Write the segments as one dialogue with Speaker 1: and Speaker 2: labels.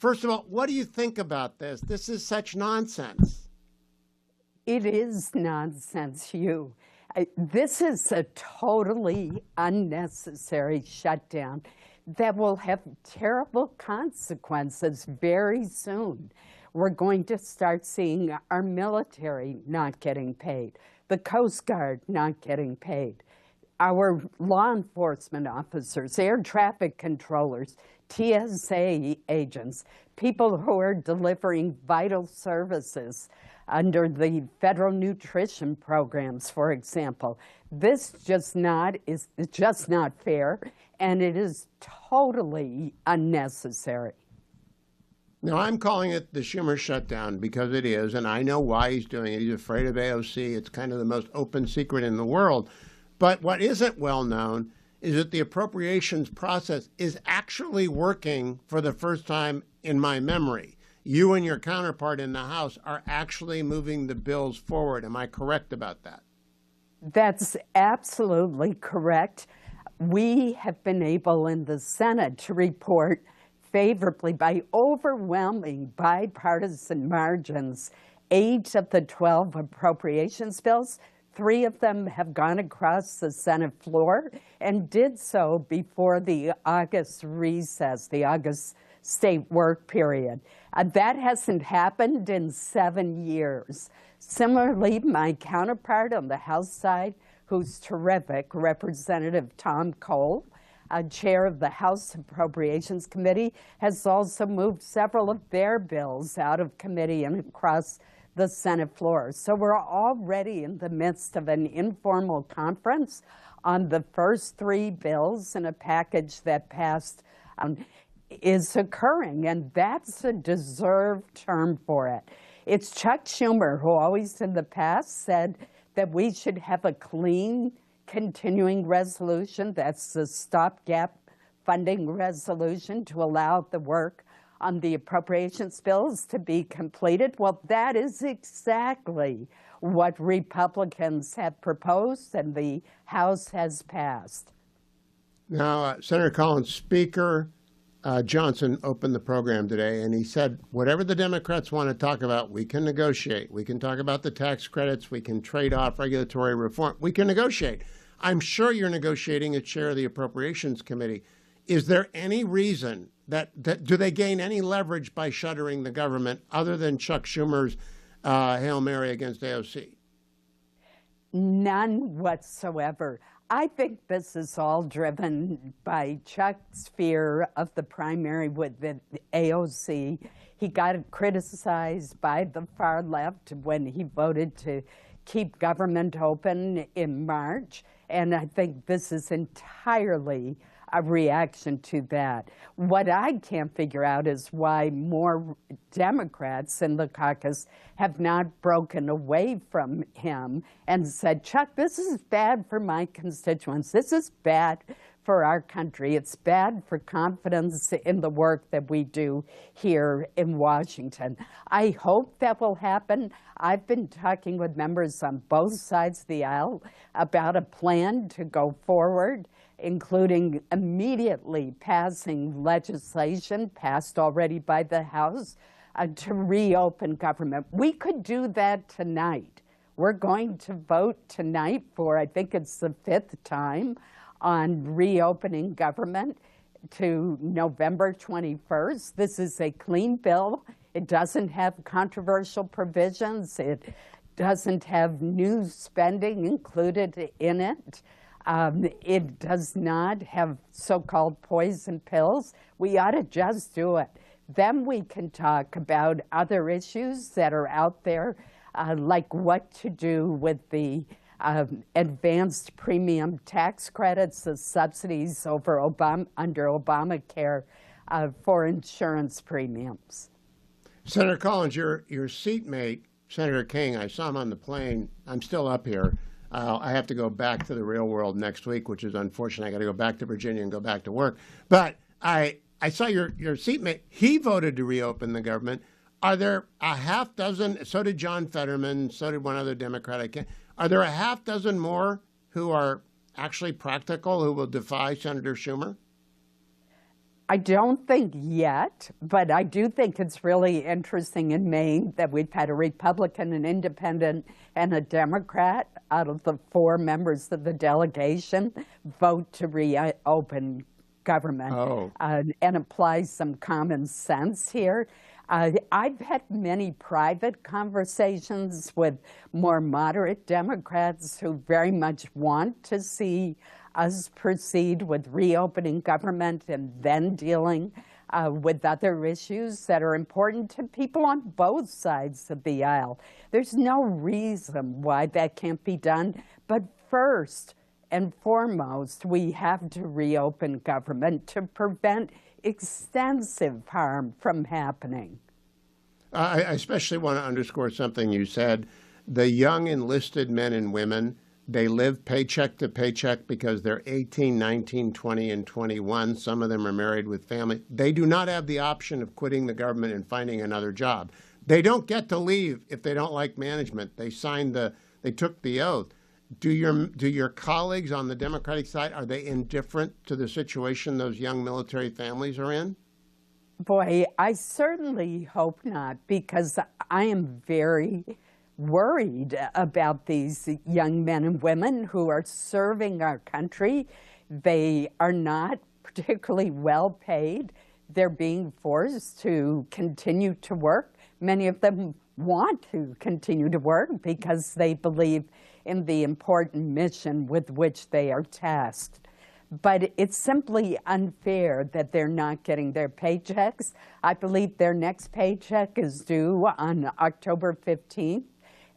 Speaker 1: First of all, what do you think about this? This is such nonsense.
Speaker 2: It is nonsense, Hugh. This is a totally unnecessary shutdown that will have terrible consequences very soon. We're going to start seeing our military not getting paid, the Coast Guard not getting paid, our law enforcement officers, air traffic controllers, TSA agents, people who are delivering vital services under the federal nutrition programs, for example. This is just not fair, and it is totally unnecessary.
Speaker 1: Now, I'm calling it the Schumer shutdown because it is, and I know why he's doing it. He's afraid of AOC. It's kind of the most open secret in the world. But what isn't well known is that the appropriations process is actually working for the first time in my memory. You and your counterpart in the House are actually moving the bills forward. Am I correct about that?
Speaker 2: That's absolutely correct. We have been able in the Senate to report favorably by overwhelming bipartisan margins 8 of the 12 appropriations bills. 3 of them have gone across the Senate floor and did so before the August recess, the August state work period. That hasn't happened in 7 years. Similarly, my counterpart on the House side, who's terrific, Representative Tom Cole, chair of the House Appropriations Committee, has also moved several of their bills out of committee and across the Senate floor. So we're already in the midst of an informal conference on the first 3 bills in a package that passed is occurring, and that's a deserved term for it. It's Chuck Schumer who always in the past said that we should have a clean continuing resolution. That's the stopgap funding resolution to allow the work on the appropriations bills to be completed. Well, that is exactly what Republicans have proposed and the House has passed.
Speaker 1: Now, Senator Collins, Speaker Johnson opened the program today, and he said, whatever the Democrats want to talk about, we can negotiate. We can talk about the tax credits. We can trade off regulatory reform. We can negotiate. I'm sure you're negotiating as chair of the Appropriations Committee. Is there any reason that do they gain any leverage by shuttering the government other than Chuck Schumer's Hail Mary against AOC?
Speaker 2: None whatsoever. I think this is all driven by Chuck's fear of the primary with the AOC. He got criticized by the far left when he voted to keep government open in March, and I think this is entirely a reaction to that. What I can't figure out is why more Democrats in the caucus have not broken away from him and said, Chuck, this is bad for my constituents. This is bad for our country. It's bad for confidence in the work that we do here in Washington. I hope that will happen. I've been talking with members on both sides of the aisle about a plan to go forward, including immediately passing legislation passed already by the House to reopen government. We could do that tonight. We're going to vote tonight for, I think it's the 5th time, on reopening government to November 21st. This is a clean bill. It doesn't have controversial provisions. It doesn't have new spending included in it. It does not have so-called poison pills. We ought to just do it. Then we can talk about other issues that are out there, like what to do with the advanced premium tax credits, the subsidies under Obamacare for insurance premiums.
Speaker 1: Senator Collins, your seatmate, Senator King, I saw him on the plane. I'm still up here. I have to go back to the real world next week, which is unfortunate. I got to go back to Virginia and go back to work. But I saw your seatmate. He voted to reopen the government. Are there a half dozen? So did John Fetterman. So did one other Democrat. Are there a half dozen more who are actually practical, who will defy Senator Schumer?
Speaker 2: I don't think yet, but I do think it's really interesting in Maine that we've had a Republican, an independent, and a Democrat out of the 4 members of the delegation vote to reopen government and apply some common sense here. I've had many private conversations with more moderate Democrats who very much want to see us proceed with reopening government and then dealing with other issues that are important to people on both sides of the aisle. There's no reason why that can't be done, but first and foremost, we have to reopen government to prevent extensive harm from happening.
Speaker 1: I especially want to underscore something you said. The young enlisted men and women, they live paycheck to paycheck because they're 18, 19, 20, and 21. Some of them are married with family. They do not have the option of quitting the government and finding another job. They don't get to leave if they don't like management. They took the oath. Do your colleagues on the Democratic side, are they indifferent to the situation those young military families are in?
Speaker 2: Boy, I certainly hope not, because I am very worried about these young men and women who are serving our country. They are not particularly well paid. They're being forced to continue to work. Many of them want to continue to work because they believe in the important mission with which they are tasked. But it's simply unfair that they're not getting their paychecks. I believe their next paycheck is due on October 15th,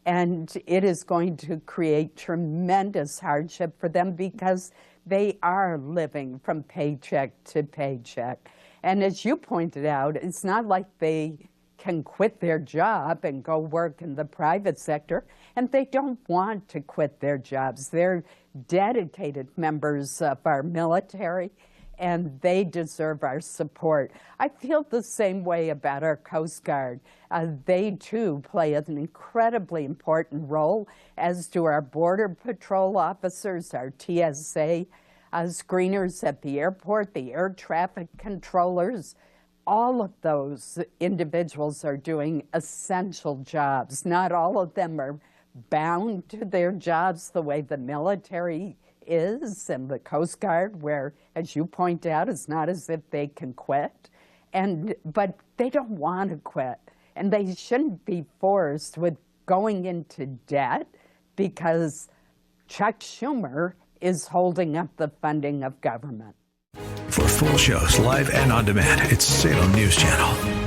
Speaker 2: and it is going to create tremendous hardship for them because they are living from paycheck to paycheck. And as you pointed out, it's not like they can quit their job and go work in the private sector, and they don't want to quit their jobs. They're dedicated members of our military, and they deserve our support. I feel the same way about our Coast Guard. They, too, play an incredibly important role, as do our Border Patrol officers, our TSA screeners at the airport, the air traffic controllers. All of those individuals are doing essential jobs. Not all of them are bound to their jobs the way the military is and the Coast Guard, where, as you point out, it's not as if they can quit. But they don't want to quit, and they shouldn't be forced with going into debt because Chuck Schumer is holding up the funding of government.
Speaker 3: For full shows, live and on demand, it's Salem News Channel.